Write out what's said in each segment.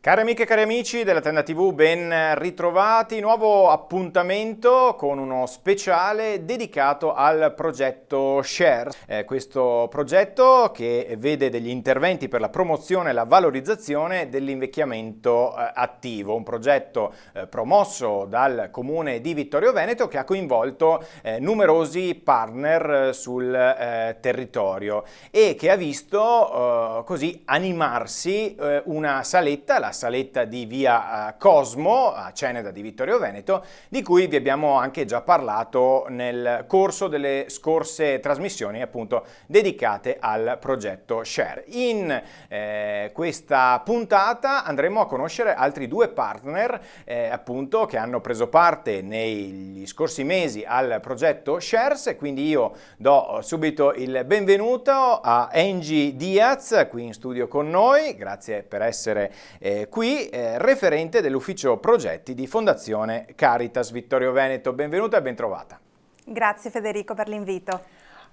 Cari amiche e cari amici della Tenda TV, ben ritrovati. Nuovo appuntamento con uno speciale dedicato al progetto Share. Questo progetto che vede degli interventi per la promozione e la valorizzazione dell'invecchiamento attivo. Un progetto promosso dal Comune di Vittorio Veneto che ha coinvolto numerosi partner sul territorio e che ha visto così animarsi una saletta, la saletta di via Cosmo a Ceneda di Vittorio Veneto, di cui vi abbiamo anche già parlato nel corso delle scorse trasmissioni appunto dedicate al progetto Share. In questa puntata andremo a conoscere altri due partner appunto che hanno preso parte negli scorsi mesi al progetto Shares, e quindi io do subito il benvenuto a Angie Diaz qui in studio con noi. Grazie per essere qui, referente dell'ufficio progetti di Fondazione Caritas Vittorio Veneto. Benvenuta e bentrovata. Grazie Federico per l'invito.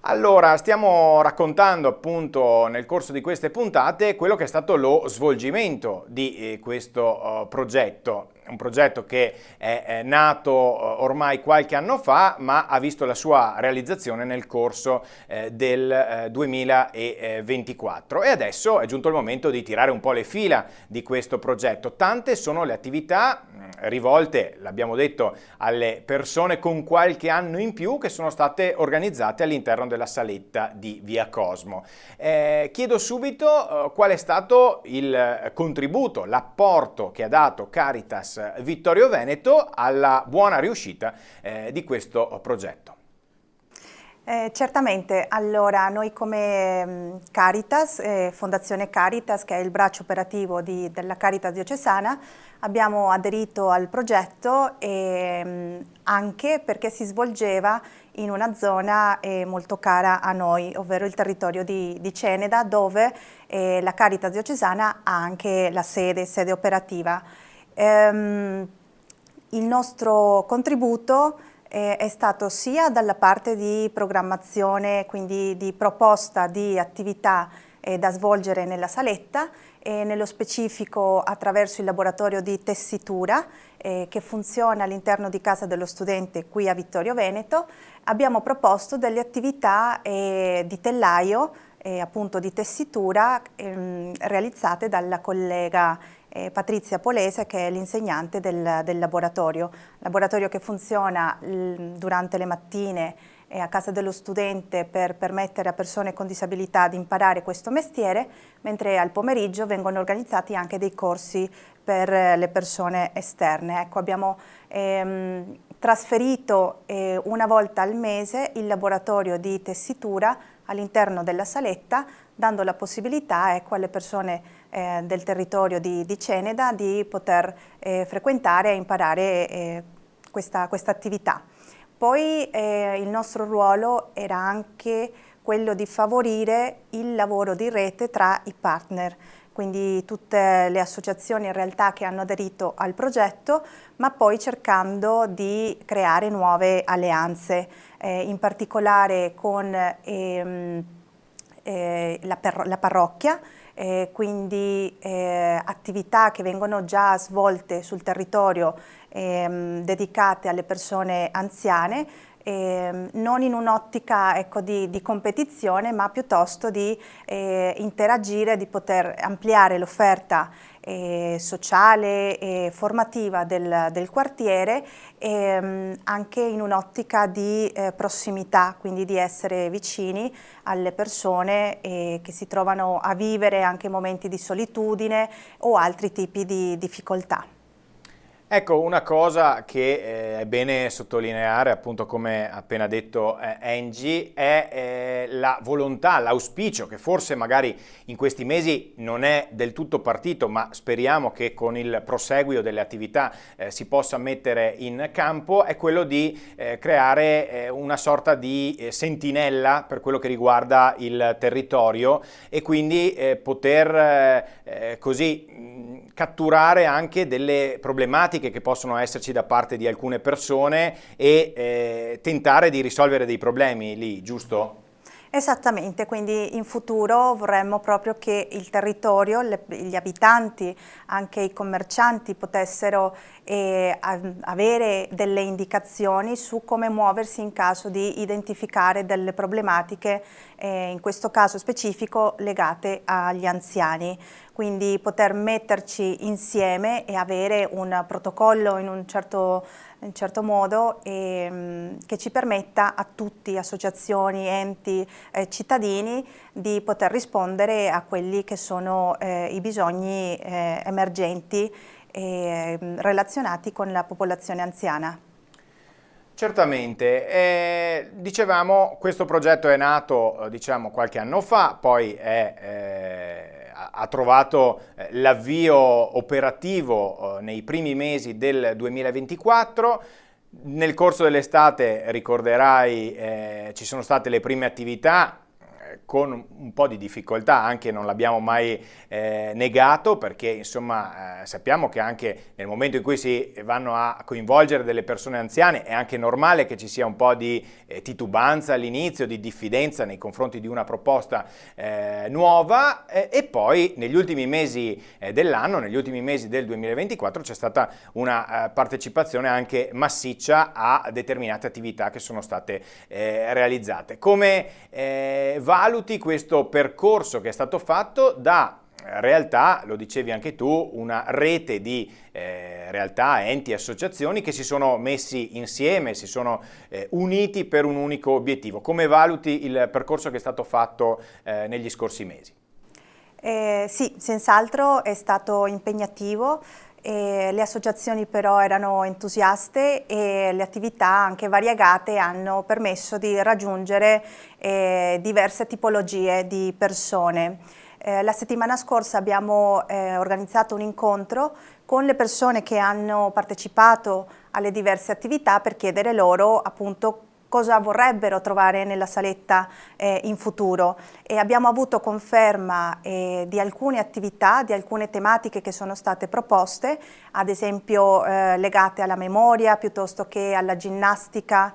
Allora, stiamo raccontando appunto nel corso di queste puntate quello che è stato lo svolgimento di questo progetto. Un progetto che è nato ormai qualche anno fa, ma ha visto la sua realizzazione nel corso del 2024. E adesso è giunto il momento di tirare un po' le fila di questo progetto. Tante sono le attività rivolte, l'abbiamo detto, alle persone con qualche anno in più che sono state organizzate all'interno della saletta di via Cosmo. Chiedo subito qual è stato il contributo, l'apporto che ha dato Caritas Vittorio Veneto alla buona riuscita di questo progetto. Certamente, allora noi come Caritas, Fondazione Caritas, che è il braccio operativo della Caritas diocesana, abbiamo aderito al progetto anche perché si svolgeva in una zona molto cara a noi, ovvero il territorio di Ceneda, dove la Caritas diocesana ha anche la sede operativa. Il nostro contributo è stato sia dalla parte di programmazione, quindi di proposta di attività da svolgere nella saletta, e nello specifico attraverso il laboratorio di tessitura che funziona all'interno di Casa dello Studente qui a Vittorio Veneto. Abbiamo proposto delle attività di tellaio, appunto di tessitura, realizzate dalla collega Patrizia Polese, che è l'insegnante del laboratorio che funziona durante le mattine a Casa dello Studente per permettere a persone con disabilità di imparare questo mestiere, mentre al pomeriggio vengono organizzati anche dei corsi per le persone esterne. Ecco, abbiamo trasferito una volta al mese il laboratorio di tessitura all'interno della saletta, dando la possibilità, ecco, alle persone del territorio di Ceneda di poter frequentare e imparare questa attività. Poi il nostro ruolo era anche quello di favorire il lavoro di rete tra i partner, quindi tutte le associazioni e realtà che hanno aderito al progetto, ma poi cercando di creare nuove alleanze, in particolare con la parrocchia, quindi attività che vengono già svolte sul territorio dedicate alle persone anziane, non in un'ottica, ecco, di competizione, ma piuttosto di interagire, di poter ampliare l'offerta sociale e formativa del quartiere, anche in un'ottica di prossimità, quindi di essere vicini alle persone che si trovano a vivere anche momenti di solitudine o altri tipi di difficoltà. Ecco, una cosa che è bene sottolineare, appunto come appena detto Angie, è la volontà, l'auspicio che forse magari in questi mesi non è del tutto partito, ma speriamo che con il proseguio delle attività si possa mettere in campo, è quello di creare una sorta di sentinella per quello che riguarda il territorio e quindi poter così catturare anche delle problematiche che possono esserci da parte di alcune persone e tentare di risolvere dei problemi lì, giusto? Esattamente, quindi in futuro vorremmo proprio che il territorio, gli abitanti, anche i commercianti potessero avere delle indicazioni su come muoversi in caso di identificare delle problematiche, in questo caso specifico legate agli anziani. Quindi poter metterci insieme e avere un protocollo in un certo modo che ci permetta a tutti, associazioni, enti, cittadini, di poter rispondere a quelli che sono i bisogni emergenti relazionati con la popolazione anziana. Certamente, dicevamo questo progetto è nato diciamo qualche anno fa, poi ha trovato l'avvio operativo nei primi mesi del 2024. Nel corso dell'estate, ricorderai, ci sono state le prime attività con un po' di difficoltà, anche non l'abbiamo mai negato, perché insomma sappiamo che anche nel momento in cui si vanno a coinvolgere delle persone anziane è anche normale che ci sia un po' di titubanza all'inizio, di diffidenza nei confronti di una proposta nuova, e poi negli ultimi mesi dell'anno, negli ultimi mesi del 2024 c'è stata una partecipazione anche massiccia a determinate attività che sono state realizzate. Come valuti questo percorso che è stato fatto da realtà, lo dicevi anche tu, una rete di realtà, enti, associazioni che si sono messi insieme, si sono uniti per un unico obiettivo. Come valuti il percorso che è stato fatto negli scorsi mesi? Sì, senz'altro è stato impegnativo. Le associazioni però erano entusiaste e le attività anche variegate hanno permesso di raggiungere diverse tipologie di persone. La settimana scorsa abbiamo organizzato un incontro con le persone che hanno partecipato alle diverse attività per chiedere loro appunto cosa vorrebbero trovare nella saletta in futuro, e abbiamo avuto conferma di alcune attività, di alcune tematiche che sono state proposte, ad esempio legate alla memoria piuttosto che alla ginnastica,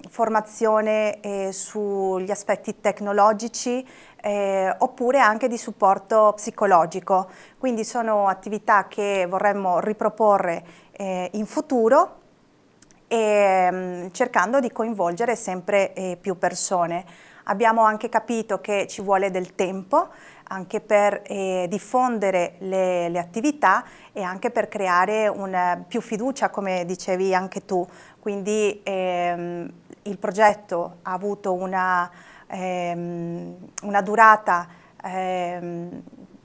formazione sugli aspetti tecnologici, oppure anche di supporto psicologico. Quindi sono attività che vorremmo riproporre in futuro, e cercando di coinvolgere sempre più persone. Abbiamo anche capito che ci vuole del tempo anche per diffondere le attività e anche per creare più fiducia, come dicevi anche tu. Quindi il progetto ha avuto una durata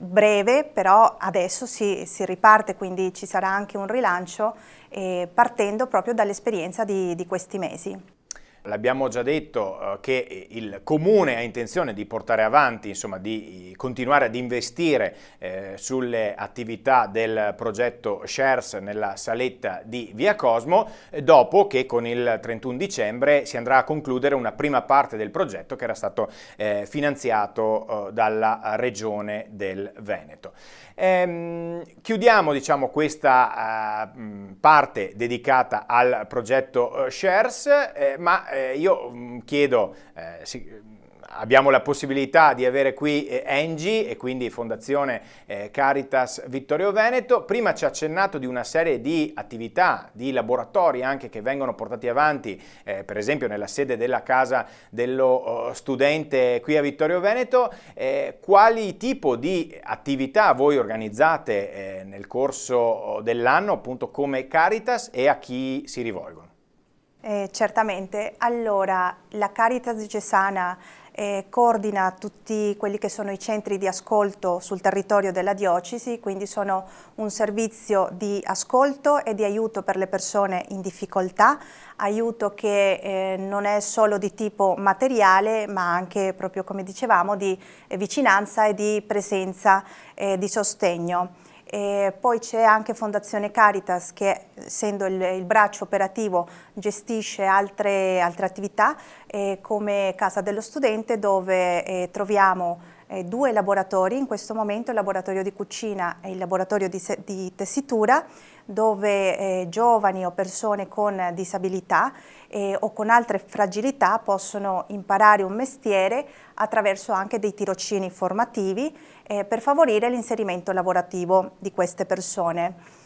breve, però adesso si riparte, quindi ci sarà anche un rilancio partendo proprio dall'esperienza di questi mesi. L'abbiamo già detto che il Comune ha intenzione di portare avanti, insomma di continuare ad investire sulle attività del progetto Shares nella saletta di Via Cosmo, dopo che con il 31 dicembre si andrà a concludere una prima parte del progetto che era stato finanziato dalla Regione del Veneto. Chiudiamo diciamo questa parte dedicata al progetto Shares, ma io chiedo, abbiamo la possibilità di avere qui ENGI e quindi Fondazione Caritas Vittorio Veneto. Prima ci ha accennato di una serie di attività, di laboratori anche che vengono portati avanti, per esempio nella sede della Casa dello Studente qui a Vittorio Veneto. Quali tipo di attività voi organizzate nel corso dell'anno appunto come Caritas e a chi si rivolgono? Certamente. Allora, la Caritas diocesana coordina tutti quelli che sono i centri di ascolto sul territorio della diocesi, quindi sono un servizio di ascolto e di aiuto per le persone in difficoltà, aiuto che non è solo di tipo materiale, ma anche, proprio come dicevamo, di vicinanza e di presenza, di sostegno. E poi c'è anche Fondazione Caritas che, essendo il braccio operativo, gestisce altre attività come Casa dello Studente, dove troviamo 2 laboratori, in questo momento il laboratorio di cucina e il laboratorio di tessitura, dove giovani o persone con disabilità o con altre fragilità possono imparare un mestiere attraverso anche dei tirocini formativi per favorire l'inserimento lavorativo di queste persone.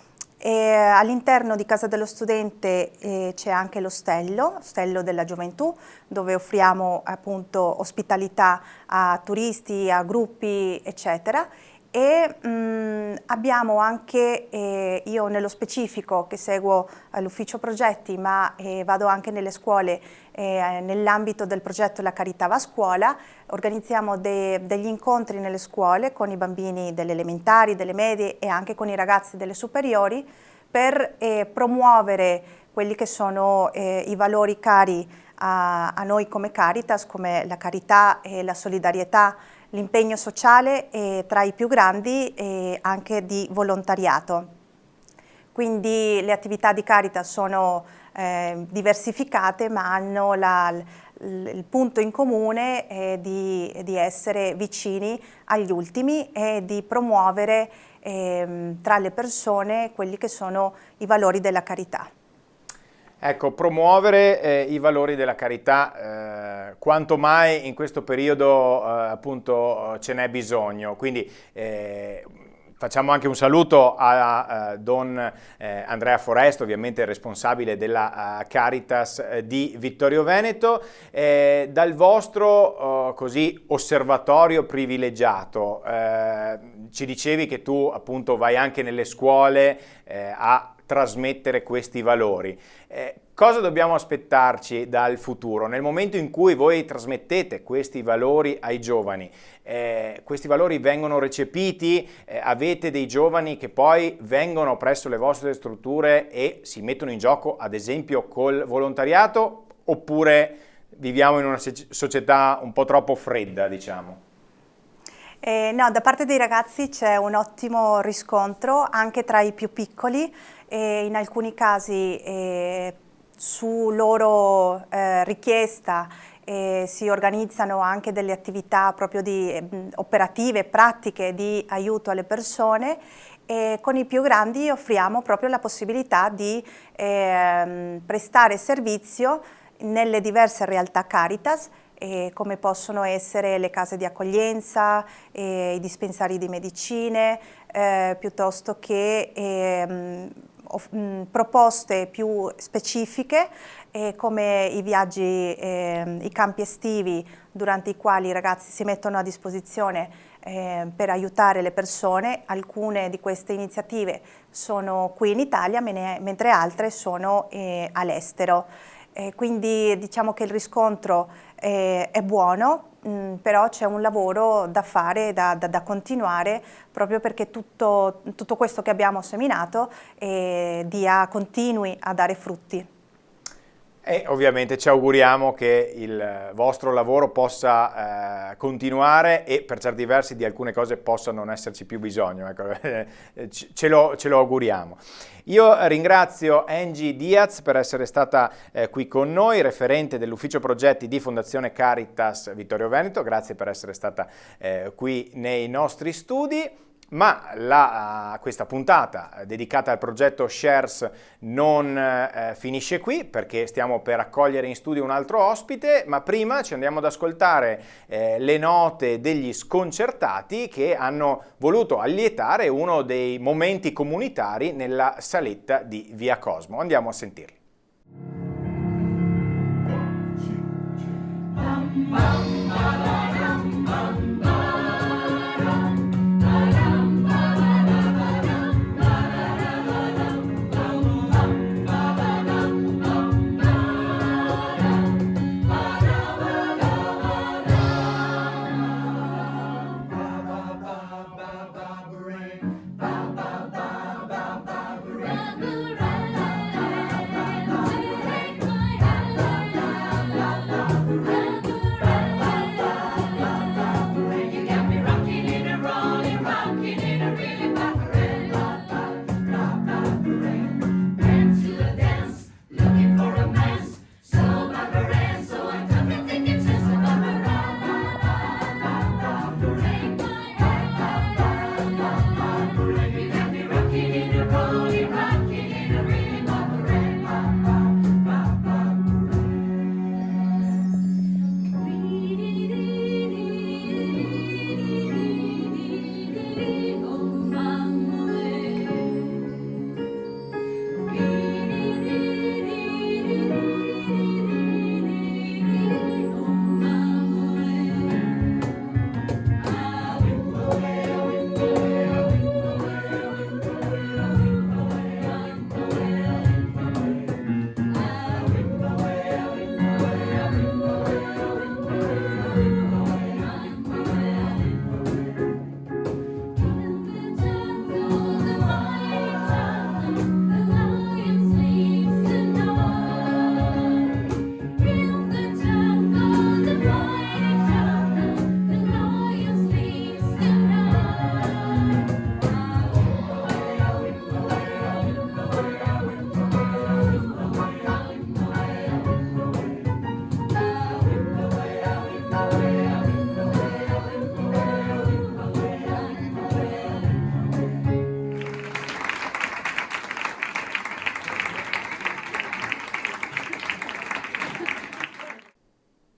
All'interno di Casa dello Studente c'è anche l'Ostello della Gioventù, dove offriamo appunto ospitalità a turisti, a gruppi, eccetera. E abbiamo anche, io nello specifico che seguo l'ufficio progetti, ma vado anche nelle scuole nell'ambito del progetto La Carità va a scuola, organizziamo degli incontri nelle scuole con i bambini delle elementari, delle medie e anche con i ragazzi delle superiori per promuovere quelli che sono i valori cari a noi come Caritas, come la carità e la solidarietà, l'impegno sociale tra i più grandi e anche di volontariato. Quindi le attività di Caritas sono diversificate, ma hanno il punto in comune di essere vicini agli ultimi e di promuovere tra le persone quelli che sono i valori della carità. Ecco, promuovere i valori della carità, quanto mai in questo periodo appunto ce n'è bisogno, quindi facciamo anche un saluto a Don Andrea Foresta, ovviamente il responsabile della Caritas di Vittorio Veneto. Dal vostro così osservatorio privilegiato, ci dicevi che tu appunto vai anche nelle scuole a trasmettere questi valori. Cosa dobbiamo aspettarci dal futuro? Nel momento in cui voi trasmettete questi valori ai giovani, questi valori vengono recepiti, avete dei giovani che poi vengono presso le vostre strutture e si mettono in gioco, ad esempio, col volontariato, oppure viviamo in una società un po' troppo fredda, diciamo? No, da parte dei ragazzi c'è un ottimo riscontro anche tra i più piccoli e in alcuni casi su loro richiesta si organizzano anche delle attività proprio operative, pratiche di aiuto alle persone, e con i più grandi offriamo proprio la possibilità di prestare servizio nelle diverse realtà Caritas, come possono essere le case di accoglienza, i dispensari di medicine, piuttosto che proposte più specifiche come i viaggi, i campi estivi, durante i quali i ragazzi si mettono a disposizione per aiutare le persone. Alcune di queste iniziative sono qui in Italia, mentre altre sono all'estero. Quindi diciamo che il riscontro è buono, però c'è un lavoro da fare, da continuare, proprio perché tutto questo che abbiamo seminato continui a dare frutti. E ovviamente ci auguriamo che il vostro lavoro possa continuare e per certi versi di alcune cose possa non esserci più bisogno, ecco, ce lo auguriamo. Io ringrazio Angie Diaz per essere stata qui con noi, referente dell'ufficio progetti di Fondazione Caritas Vittorio Veneto, grazie per essere stata qui nei nostri studi. Ma questa puntata dedicata al progetto Shares non finisce qui, perché stiamo per accogliere in studio un altro ospite, ma prima ci andiamo ad ascoltare le note degli Sconcertati, che hanno voluto allietare uno dei momenti comunitari nella saletta di Via Cosmo. Andiamo a sentirli.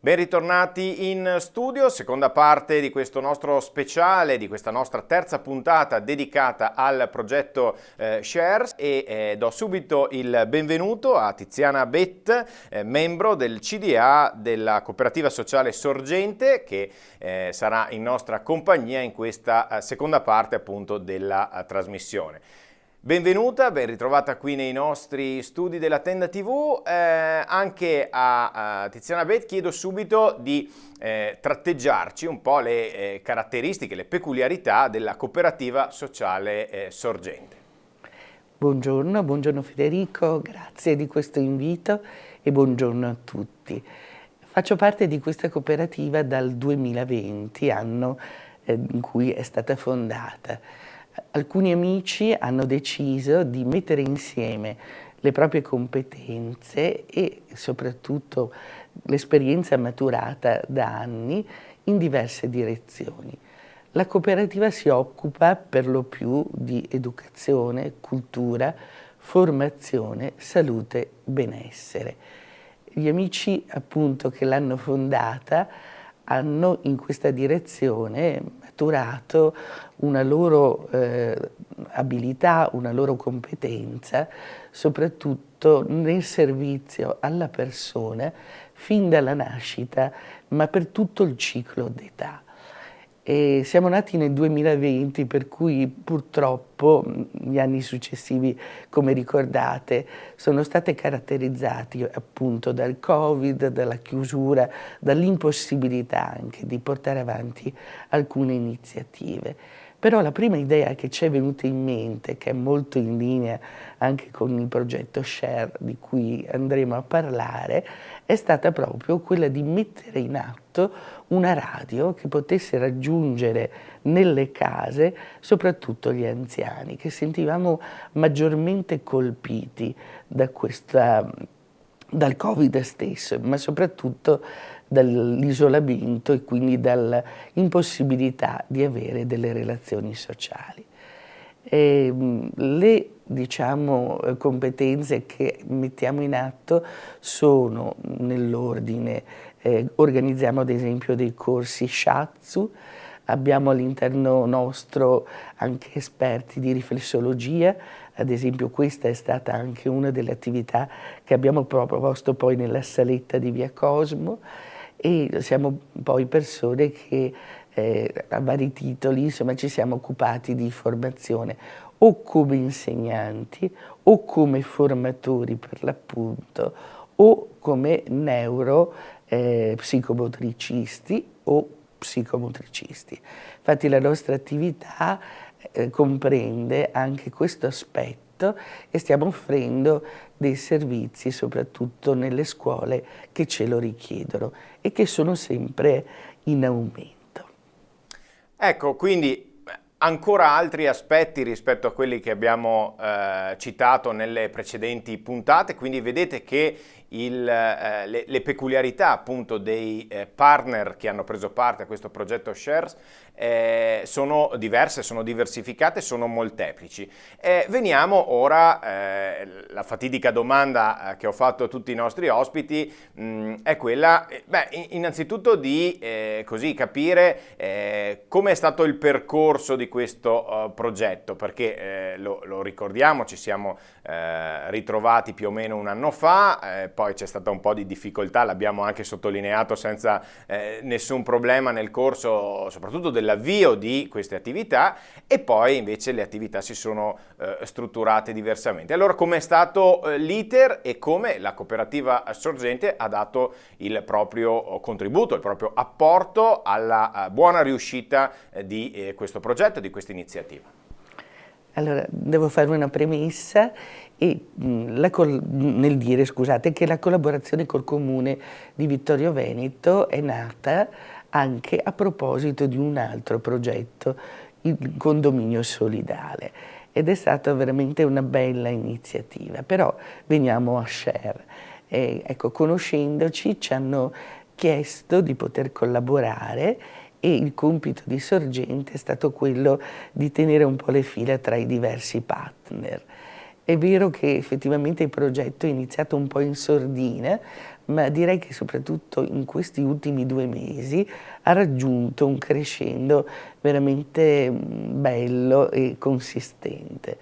Ben ritornati in studio, seconda parte di questo nostro speciale, di questa nostra terza puntata dedicata al progetto Shares e do subito il benvenuto a Tiziana Bett, membro del CDA della Cooperativa Sociale Sorgente, che sarà in nostra compagnia in questa seconda parte appunto della trasmissione. Benvenuta, ben ritrovata qui nei nostri studi della Tenda TV. Anche a Tiziana Bett chiedo subito di tratteggiarci un po' le caratteristiche, le peculiarità della Cooperativa Sociale Sorgente. Buongiorno Federico, grazie di questo invito e buongiorno a tutti. Faccio parte di questa cooperativa dal 2020, anno in cui è stata fondata. Alcuni amici hanno deciso di mettere insieme le proprie competenze e soprattutto l'esperienza maturata da anni in diverse direzioni. La cooperativa si occupa per lo più di educazione, cultura, formazione, salute, benessere. Gli amici appunto che l'hanno fondata hanno in questa direzione maturato una loro abilità, una loro competenza, soprattutto nel servizio alla persona fin dalla nascita, ma per tutto il ciclo d'età. E siamo nati nel 2020, per cui purtroppo gli anni successivi, come ricordate, sono stati caratterizzati appunto dal Covid, dalla chiusura, dall'impossibilità anche di portare avanti alcune iniziative. Però la prima idea che ci è venuta in mente, che è molto in linea anche con il progetto Share di cui andremo a parlare, è stata proprio quella di mettere in atto una radio che potesse raggiungere nelle case soprattutto gli anziani, che sentivamo maggiormente colpiti dal Covid stesso, ma soprattutto dall'isolamento e quindi dall'impossibilità di avere delle relazioni sociali. Le competenze che mettiamo in atto sono nell'ordine, organizziamo ad esempio dei corsi Shiatsu, abbiamo all'interno nostro anche esperti di riflessologia, ad esempio questa è stata anche una delle attività che abbiamo proposto poi nella saletta di Via Cosmo, e siamo poi persone che a vari titoli insomma, ci siamo occupati di formazione o come insegnanti o come formatori per l'appunto o come psicomotricisti o psicomotricisti. Infatti la nostra attività comprende anche questo aspetto e stiamo offrendo dei servizi soprattutto nelle scuole che ce lo richiedono e che sono sempre in aumento. Ecco, quindi ancora altri aspetti rispetto a quelli che abbiamo citato nelle precedenti puntate, quindi vedete che le peculiarità appunto dei partner che hanno preso parte a questo progetto Shares sono diverse, sono diversificate, sono molteplici. Veniamo ora, la fatidica domanda che ho fatto a tutti i nostri ospiti è quella, innanzitutto di così capire come è stato il percorso di questo progetto, perché lo ricordiamo, ci siamo ritrovati più o meno un anno fa, poi c'è stata un po' di difficoltà, l'abbiamo anche sottolineato senza nessun problema nel corso soprattutto dell'avvio di queste attività, e poi invece le attività si sono strutturate diversamente. Allora, com'è stato l'iter e come la cooperativa Sorgente ha dato il proprio contributo, il proprio apporto alla buona riuscita di questo progetto, di questa iniziativa? Allora, devo fare una premessa nel dire, scusate, che la collaborazione col Comune di Vittorio Veneto è nata anche a proposito di un altro progetto, il condominio solidale, ed è stata veramente una bella iniziativa. Però veniamo a Share. Ecco, conoscendoci ci hanno chiesto di poter collaborare e il compito di Sorgente è stato quello di tenere un po' le fila tra i diversi partner. È vero che effettivamente il progetto è iniziato un po' in sordina, ma direi che soprattutto in questi ultimi 2 mesi ha raggiunto un crescendo veramente bello e consistente.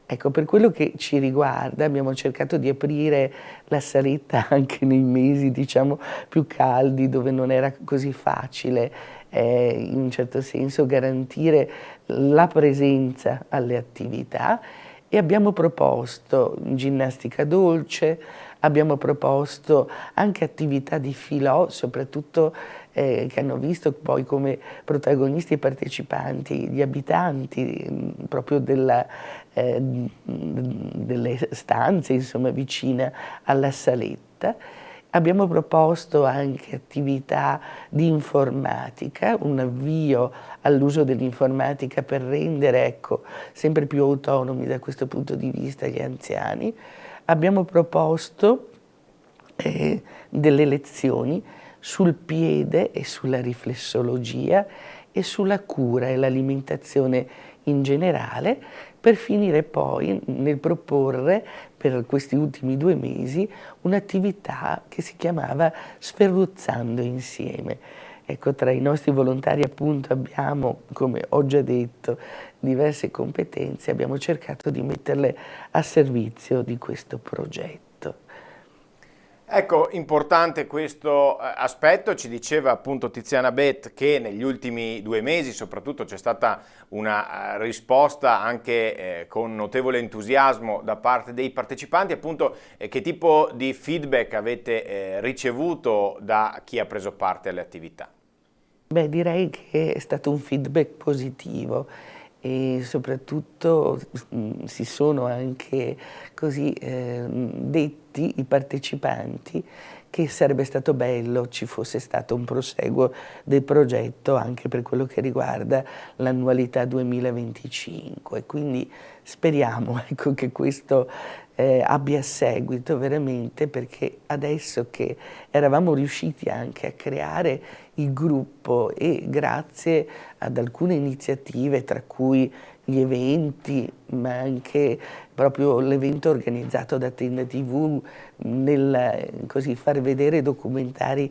Ecco, per quello che ci riguarda abbiamo cercato di aprire la saletta anche nei mesi, diciamo, più caldi, dove non era così facile, in un certo senso, garantire la presenza alle attività, e abbiamo proposto ginnastica dolce, abbiamo proposto anche attività di filò, soprattutto che hanno visto poi come protagonisti e partecipanti gli abitanti proprio delle stanze, insomma, vicine alla saletta. Abbiamo proposto anche attività di informatica, un avvio all'uso dell'informatica per rendere, ecco, sempre più autonomi da questo punto di vista gli anziani. Abbiamo proposto delle lezioni sul piede e sulla riflessologia e sulla cura e l'alimentazione in generale, per finire poi nel proporre per questi ultimi 2 mesi un'attività che si chiamava Sferruzzando insieme. Ecco, tra i nostri volontari appunto abbiamo, come ho già detto, diverse competenze, abbiamo cercato di metterle a servizio di questo progetto. Ecco, importante questo aspetto, ci diceva appunto Tiziana Beth che negli ultimi 2 mesi soprattutto c'è stata una risposta anche con notevole entusiasmo da parte dei partecipanti. Appunto, che tipo di feedback avete ricevuto da chi ha preso parte alle attività? Beh, direi che è stato un feedback positivo e soprattutto si sono anche così detti i partecipanti che sarebbe stato bello ci fosse stato un proseguo del progetto anche per quello che riguarda l'annualità 2025. Quindi speriamo, ecco, che questo abbia seguito veramente, perché adesso che eravamo riusciti anche a creare il gruppo e grazie ad alcune iniziative, tra cui gli eventi, ma anche proprio l'evento organizzato da Tenda TV nel così far vedere documentari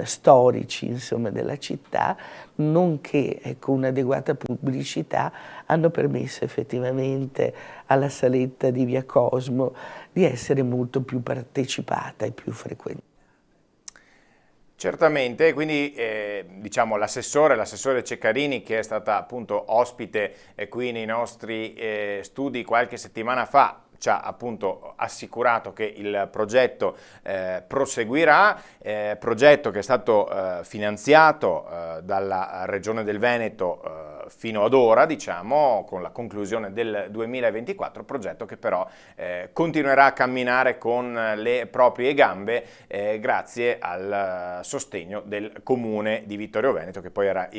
storici, insomma, della città, nonché ecco, un'adeguata pubblicità, hanno permesso effettivamente alla saletta di Via Cosmo di essere molto più partecipata e più frequentata. Certamente, quindi diciamo l'assessore Ceccarini, che è stata appunto ospite qui nei nostri studi qualche settimana fa, ci ha appunto assicurato che il progetto proseguirà, progetto che è stato finanziato dalla Regione del Veneto fino ad ora, diciamo, con la conclusione del 2024, progetto che però continuerà a camminare con le proprie gambe grazie al sostegno del Comune di Vittorio Veneto, che poi era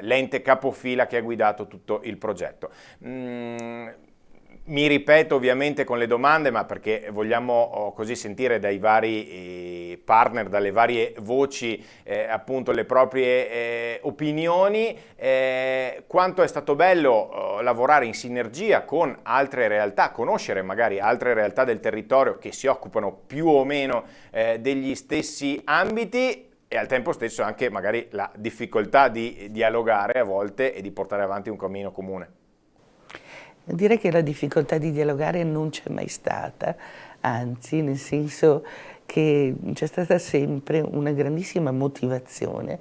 l'ente capofila che ha guidato tutto il progetto. Mi ripeto ovviamente con le domande, ma perché vogliamo così sentire dai vari partner, dalle varie voci, appunto le proprie opinioni, quanto è stato bello lavorare in sinergia con altre realtà, conoscere magari altre realtà del territorio che si occupano più o meno degli stessi ambiti, e al tempo stesso anche magari la difficoltà di dialogare a volte e di portare avanti un cammino comune. Direi che la difficoltà di dialogare non c'è mai stata, anzi, nel senso che c'è stata sempre una grandissima motivazione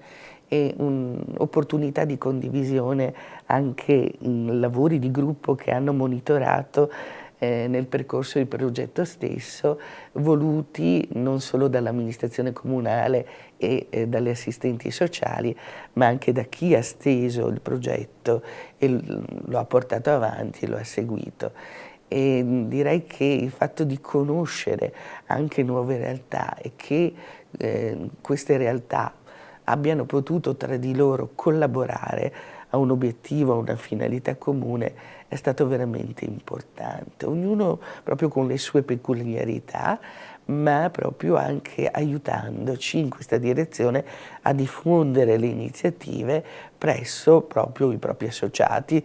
e un'opportunità di condivisione anche in lavori di gruppo che hanno monitorato nel percorso del progetto stesso, voluti non solo dall'amministrazione comunale e dalle assistenti sociali, ma anche da chi ha steso il progetto e lo ha portato avanti e lo ha seguito. E direi che il fatto di conoscere anche nuove realtà e che queste realtà abbiano potuto tra di loro collaborare a un obiettivo, a una finalità comune, è stato veramente importante. Ognuno proprio con le sue peculiarità, ma proprio anche aiutandoci in questa direzione a diffondere le iniziative presso proprio i propri associati,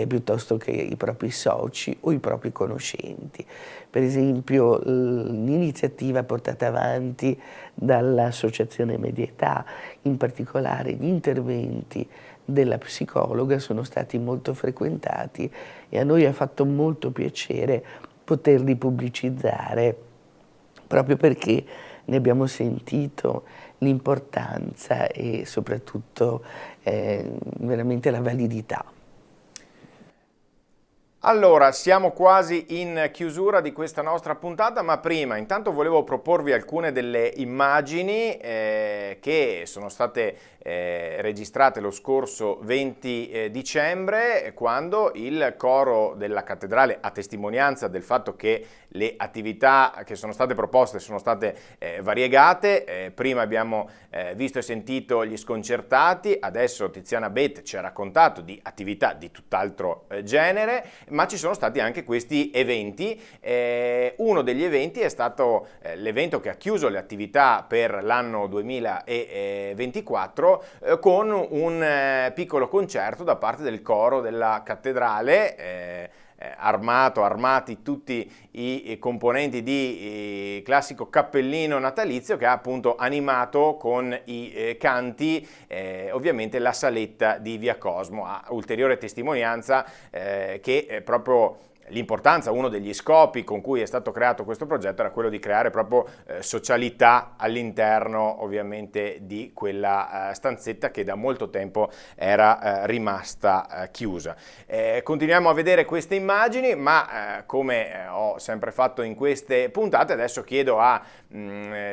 piuttosto che i propri soci o i propri conoscenti. Per esempio l'iniziativa portata avanti dall'Associazione Media Età, in particolare gli interventi della psicologa sono stati molto frequentati e a noi ha fatto molto piacere poterli pubblicizzare, proprio perché ne abbiamo sentito l'importanza e soprattutto veramente la validità. Allora, siamo quasi in chiusura di questa nostra puntata, ma prima intanto volevo proporvi alcune delle immagini che sono state registrate lo scorso 20 dicembre, quando il coro della cattedrale, a testimonianza del fatto che le attività che sono state proposte sono state variegate. Prima abbiamo visto e sentito gli sconcertati, adesso Tiziana Bet ci ha raccontato di attività di tutt'altro genere, ma ci sono stati anche questi eventi. Uno degli eventi è stato l'evento che ha chiuso le attività per l'anno 2024 con un piccolo concerto da parte del coro della cattedrale, armati tutti i componenti di classico cappellino natalizio, che ha appunto animato con i canti ovviamente la saletta di Via Cosmo, a ulteriore testimonianza che proprio l'importanza, uno degli scopi con cui è stato creato questo progetto era quello di creare proprio socialità all'interno ovviamente di quella stanzetta che da molto tempo era rimasta chiusa. Continuiamo a vedere queste immagini, ma come ho sempre fatto in queste puntate, adesso chiedo a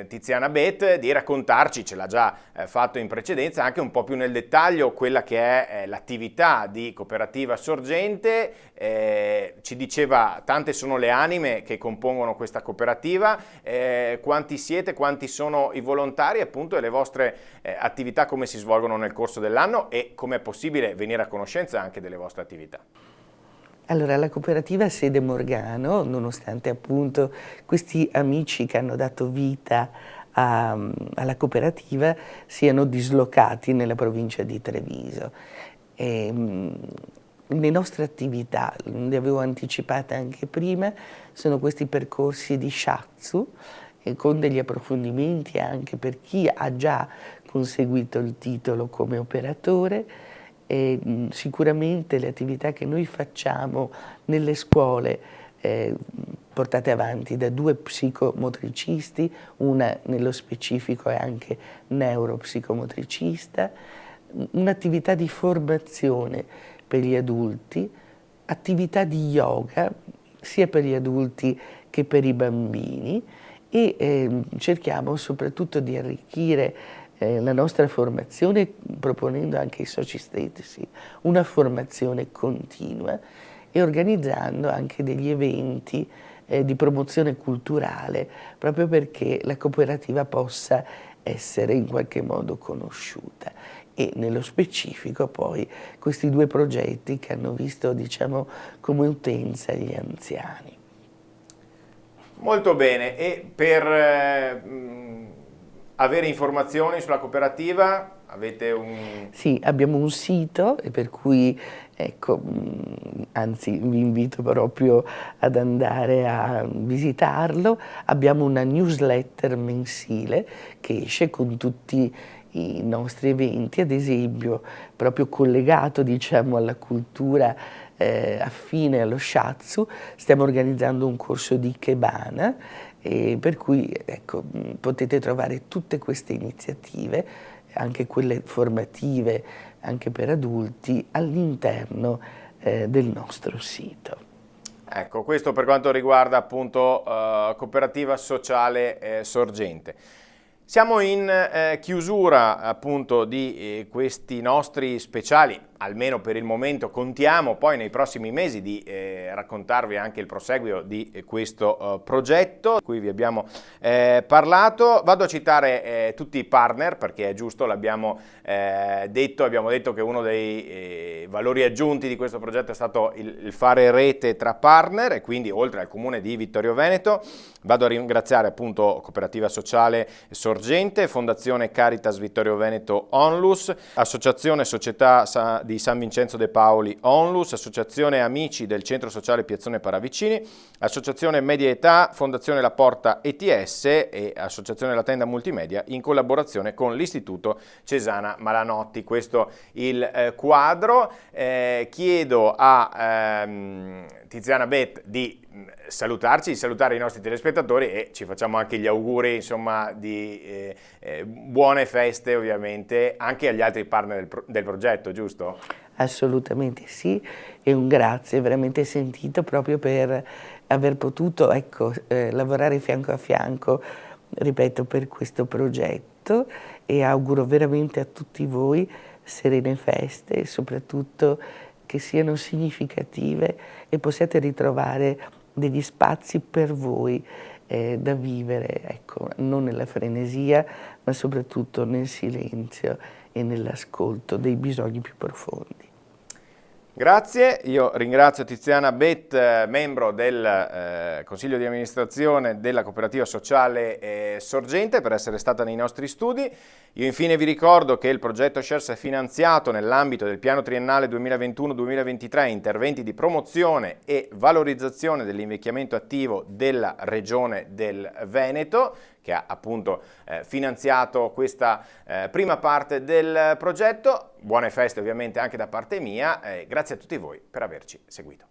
Tiziana Bet di raccontarci, ce l'ha già fatto in precedenza, anche un po' più nel dettaglio quella che è l'attività di Cooperativa Sorgente. Ci diceva, tante sono le anime che compongono questa cooperativa, quanti siete, quanti sono i volontari appunto, e le vostre attività come si svolgono nel corso dell'anno e come è possibile venire a conoscenza anche delle vostre attività. Allora, la cooperativa Sede Morgano, nonostante appunto questi amici che hanno dato vita alla cooperativa siano dislocati nella provincia di Treviso. Le nostre attività, le avevo anticipate anche prima, sono questi percorsi di shiatsu con degli approfondimenti anche per chi ha già conseguito il titolo come operatore. Sicuramente le attività che noi facciamo nelle scuole portate avanti da 2 psicomotricisti, una nello specifico è anche neuropsicomotricista, un'attività di formazione per gli adulti, attività di yoga sia per gli adulti che per i bambini e cerchiamo soprattutto di arricchire la nostra formazione proponendo anche ai soci stessi una formazione continua e organizzando anche degli eventi di promozione culturale proprio perché la cooperativa possa essere in qualche modo conosciuta. E nello specifico poi questi 2 progetti che hanno visto, diciamo, come utenza gli anziani. Molto bene, e per avere informazioni sulla cooperativa avete un... Sì, abbiamo un sito e per cui, ecco, anzi vi invito proprio ad andare a visitarlo. Abbiamo una newsletter mensile che esce con tutti i nostri eventi, ad esempio proprio collegato, diciamo, alla cultura affine allo shiatsu, stiamo organizzando un corso di Ikebana, per cui ecco, potete trovare tutte queste iniziative, anche quelle formative, anche per adulti, all'interno del nostro sito. Ecco, questo per quanto riguarda appunto Cooperativa Sociale Sorgente. Siamo in chiusura appunto di questi nostri speciali almeno per il momento contiamo poi nei prossimi mesi di raccontarvi anche il proseguio di questo progetto di cui vi abbiamo parlato. Vado a citare tutti i partner perché è giusto, l'abbiamo detto, abbiamo detto che uno dei valori aggiunti di questo progetto è stato il fare rete tra partner e quindi oltre al comune di Vittorio Veneto vado a ringraziare appunto Cooperativa Sociale Sorgente, Fondazione Caritas Vittorio Veneto Onlus, Associazione Società di San Vincenzo de Paoli Onlus, Associazione Amici del Centro Sociale Piazzone Paravicini, Associazione Media Età, Fondazione La Porta ETS e Associazione La Tenda Multimedia in collaborazione con l'Istituto Cesana Malanotti. Questo il quadro. Chiedo a Tiziana Beth di salutarci, di salutare i nostri telespettatori e ci facciamo anche gli auguri, insomma, di buone feste ovviamente anche agli altri partner del progetto, giusto? Assolutamente sì, e un grazie veramente sentito proprio per aver potuto, ecco, lavorare fianco a fianco, ripeto, per questo progetto, e auguro veramente a tutti voi serene feste e soprattutto che siano significative e possiate ritrovare degli spazi per voi da vivere, ecco, non nella frenesia, ma soprattutto nel silenzio e nell'ascolto dei bisogni più profondi. Grazie, io ringrazio Tiziana Beth, membro del Consiglio di amministrazione della Cooperativa Sociale Sorgente, per essere stata nei nostri studi. Io infine vi ricordo che il progetto Shares è finanziato nell'ambito del piano triennale 2021-2023 interventi di promozione e valorizzazione dell'invecchiamento attivo della Regione del Veneto, che ha appunto finanziato questa prima parte del progetto. Buone feste ovviamente anche da parte mia, grazie a tutti voi per averci seguito.